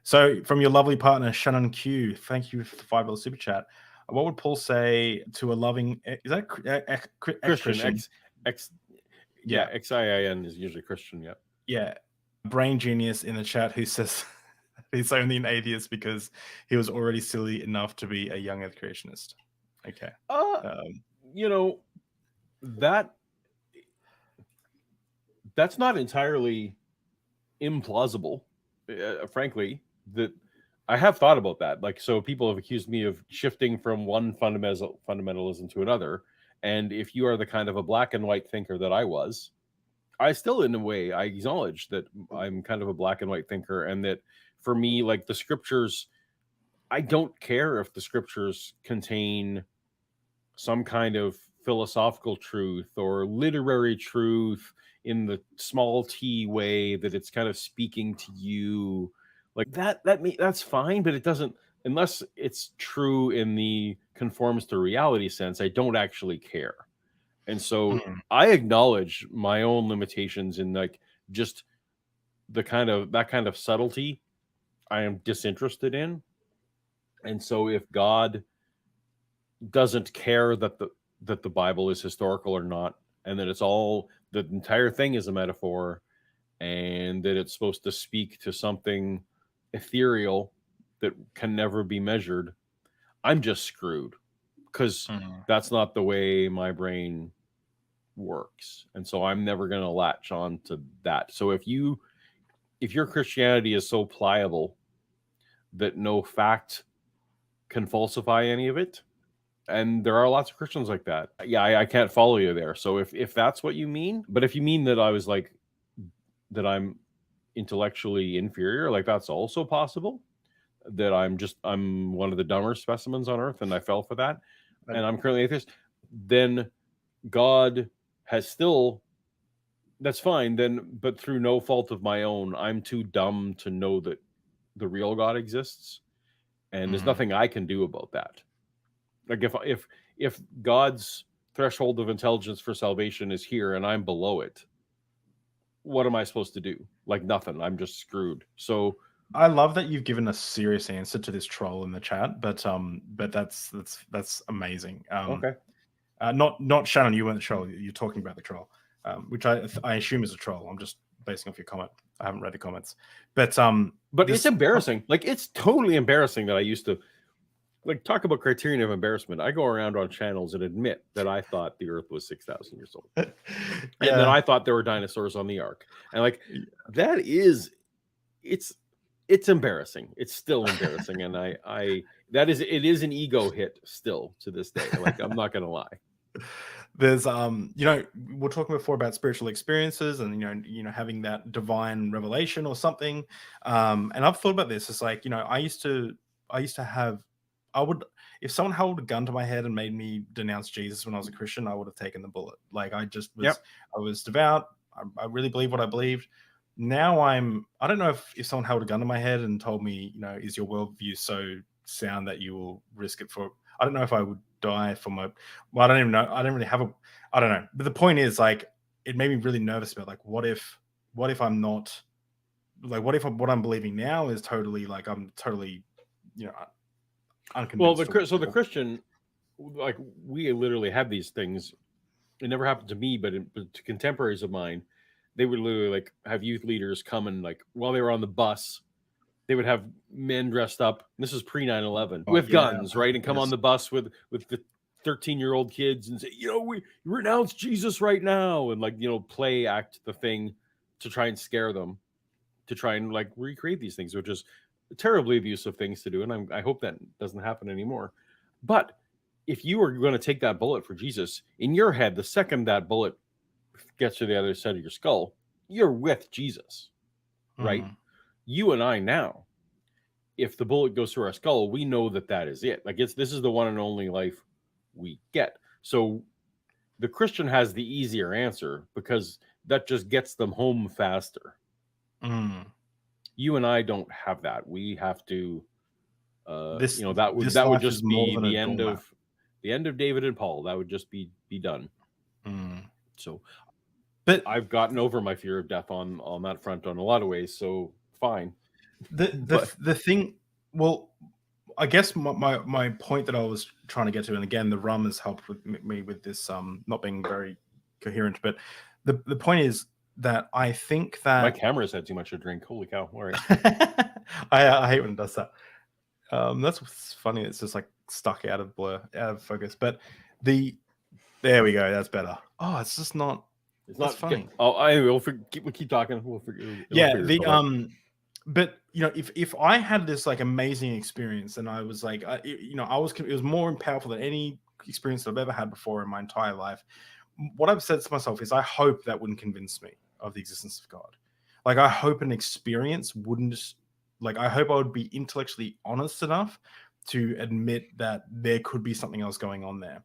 So, from your lovely partner Shannon Q, thank you for the $5 super chat. What would Paul say to a loving? Is that Christian? ex-Christian? Yeah, XIIN is usually Christian. Yeah. Yeah, brain genius in the chat who says he's only an atheist because he was already silly enough to be a young earth creationist. Okay. You know, that's not entirely implausible, frankly. That I have thought about that. Like, so people have accused me of shifting from one fundamentalism to another. And if you are the kind of a black and white thinker that I was, I still, in a way, I acknowledge that I'm kind of a black and white thinker, and that for me, like the scriptures, I don't care if the scriptures contain some kind of philosophical truth or literary truth in the small t way that it's kind of speaking to you like that's fine, but it doesn't, unless it's true in the conforms to reality sense, I don't actually care. And so I acknowledge my own limitations in like just that kind of subtlety I am disinterested in. And so if God doesn't care that the Bible is historical or not, and that it's all, the entire thing is a metaphor, and that it's supposed to speak to something ethereal that can never be measured, I'm just screwed, because that's not the way my brain works. And so I'm never going to latch on to that. So if your Christianity is so pliable that no fact can falsify any of it, and there are lots of Christians like that, yeah, I can't follow you there. So if that's what you mean, but if you mean that I was like, that I'm intellectually inferior, like that's also possible, that I'm one of the dumber specimens on earth and I fell for that, and I'm currently atheist, then God has still, that's fine then, but through no fault of my own, I'm too dumb to know that the real God exists, and there's nothing I can do about that. Like if God's threshold of intelligence for salvation is here and I'm below it, what am I supposed to do? Like nothing. I'm just screwed. So I love that you've given a serious answer to this troll in the chat, but that's amazing. Okay. Not Shannon, you weren't the troll. You're talking about the troll, which I assume is a troll. I'm just basing off your comment. I haven't read the comments, but it's embarrassing. Like it's totally embarrassing that I used to, like, talk about criterion of embarrassment. I go around on channels and admit that I thought the Earth was 6,000 years old, and that I thought there were dinosaurs on the Ark, and like that is, it's embarrassing. It's still embarrassing, and it is an ego hit still to this day. Like I'm not gonna lie. There's we're talking before about spiritual experiences and having that divine revelation or something, and I've thought about this. It's like, I used to have, if someone held a gun to my head and made me denounce Jesus when I was a Christian, I would have taken the bullet. Like I just was, I was devout. I really believe what I believed. Now I don't know if someone held a gun to my head and told me, is your worldview so sound that you will risk it for, I don't know if I would die for my, well, I don't even know. I don't really have I don't know. But the point is, like, it made me really nervous about, like, what if I'm not, like, what if what I'm believing now is totally, like, I'm totally, unconvinced. Well, so the Christian, like, we literally have these things. It never happened to me, but to contemporaries of mine, they would literally, like, have youth leaders come and, like, while they were on the bus, they would have men dressed up. This is pre 9/11 with guns, right? And come on the bus with the 13-year-old kids and say, we renounce Jesus right now, and, like, play act the thing to try and scare them, to try and, like, recreate these things, which is terribly abusive things to do. And I hope that doesn't happen anymore. But if you were going to take that bullet for Jesus, in your head, the second that bullet gets to the other side of your skull, you're with Jesus, right? You and I now, if the bullet goes through our skull, we know that is it. Like, this is the one and only life we get. So the Christian has the easier answer because that just gets them home faster. You and I don't have that. We have to, that would just be the end of David and Paul. That would just be done. So, but I've gotten over my fear of death on that front on a lot of ways. So fine. The thing, well, I guess my point that I was trying to get to, and again, the rum has helped with me with this not being very coherent, but the point is that I think that my camera's had too much to drink. Holy cow! All right. I hate when it does that. That's what's funny. It's just like stuck out of focus. But there we go. That's better. Oh, it's just not. It's not funny. We'll keep talking. We'll figure. But if I had this like amazing experience, and I was like, it was more powerful than any experience that I've ever had before in my entire life. What I've said to myself is, I hope that wouldn't convince me of the existence of God. Like, I hope an experience wouldn't. Like, I hope I would be intellectually honest enough to admit that there could be something else going on there.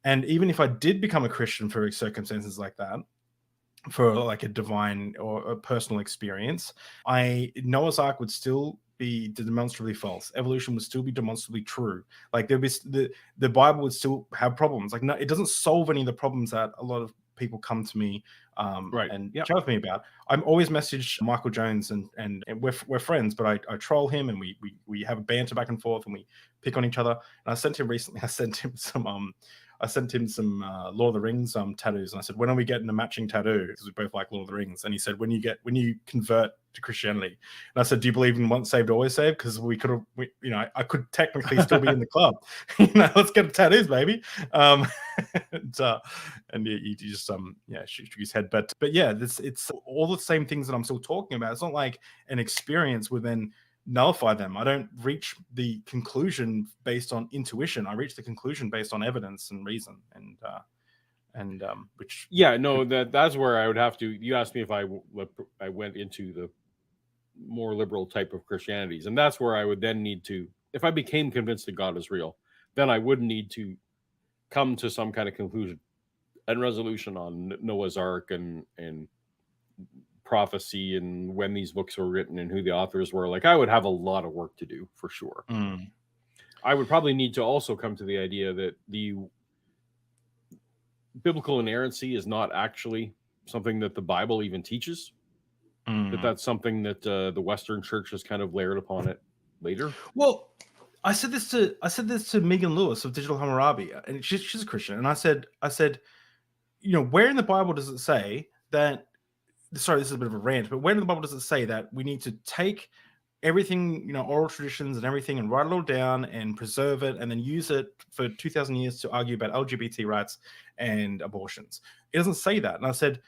And even if I did become a Christian for circumstances like that, for like a divine or a personal experience, Noah's Ark would still be demonstrably false. Evolution would still be demonstrably true. Like, there'd be the Bible would still have problems. Like, no, it doesn't solve any of the problems that a lot of people come to me and chat with me about. I'm always message Michael Jones, and we're friends, but I troll him, and we have a banter back and forth, and we pick on each other. And I sent him some Lord of the Rings tattoos, and I said, when are we getting a matching tattoo? Because we both like Lord of the Rings. And he said, when you convert to Christianity. And I said, do you believe in once saved, always saved? Because I could technically still be in the club. Let's get the tattoos, baby. And he just shook his head. But yeah, it's all the same things that I'm still talking about. It's not like an experience would then nullify them. I don't reach the conclusion based on intuition. I reach the conclusion based on evidence and reason, which that's where I would have to. You asked me if I went into the more liberal type of Christianities, and that's where I would then need to, if I became convinced that God is real, then I would need to come to some kind of conclusion and resolution on Noah's Ark and prophecy and when these books were written and who the authors were. Like, I would have a lot of work to do for sure. I would probably need to also come to the idea that the biblical inerrancy is not actually something that the Bible even teaches. That's something that the Western Church has kind of layered upon it later. Well, I said this to Megan Lewis of Digital Hammurabi, and she's a Christian, and I said, where in the Bible does it say that? Sorry, this is a bit of a rant, but where in the Bible does it say that we need to take everything, oral traditions and everything, and write it all down and preserve it, and then use it for 2,000 years to argue about LGBT rights and abortions? It doesn't say that. And I said,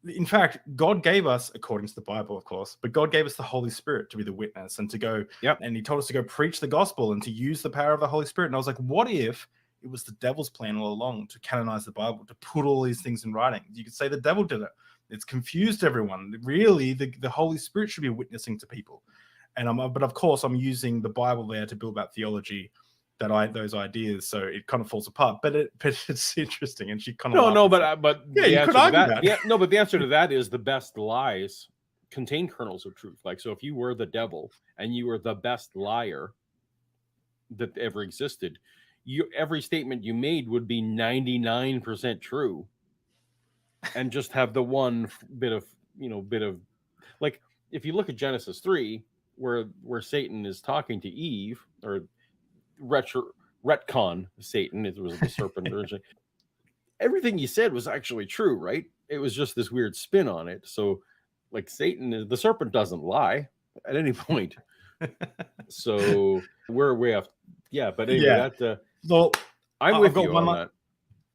in fact, God gave us, according to the Bible, of course, but God gave us the Holy Spirit to be the witness and to go, and he told us to go preach the gospel and to use the power of the Holy Spirit. And I was like, what if it was the devil's plan all along to canonize the Bible, to put all these things in writing? You could say the devil did it. It's confused everyone. Really, the Holy Spirit should be witnessing to people. But of course, I'm using the Bible there to build that theology, those ideas. So it kind of falls apart. But it's interesting, and she kind of but you could argue that. But the answer to that is the best lies contain kernels of truth. Like, so if you were the devil and you were the best liar that ever existed, every statement you made would be 99% true. And just have the one bit of like, if you look at Genesis 3, where Satan is talking to Eve, or retcon Satan, it was the serpent originally. Everything you said was actually true, right? It was just this weird spin on it. So, like, the serpent doesn't lie at any point. So we're way off. Yeah, but anyway, I'm with you on that.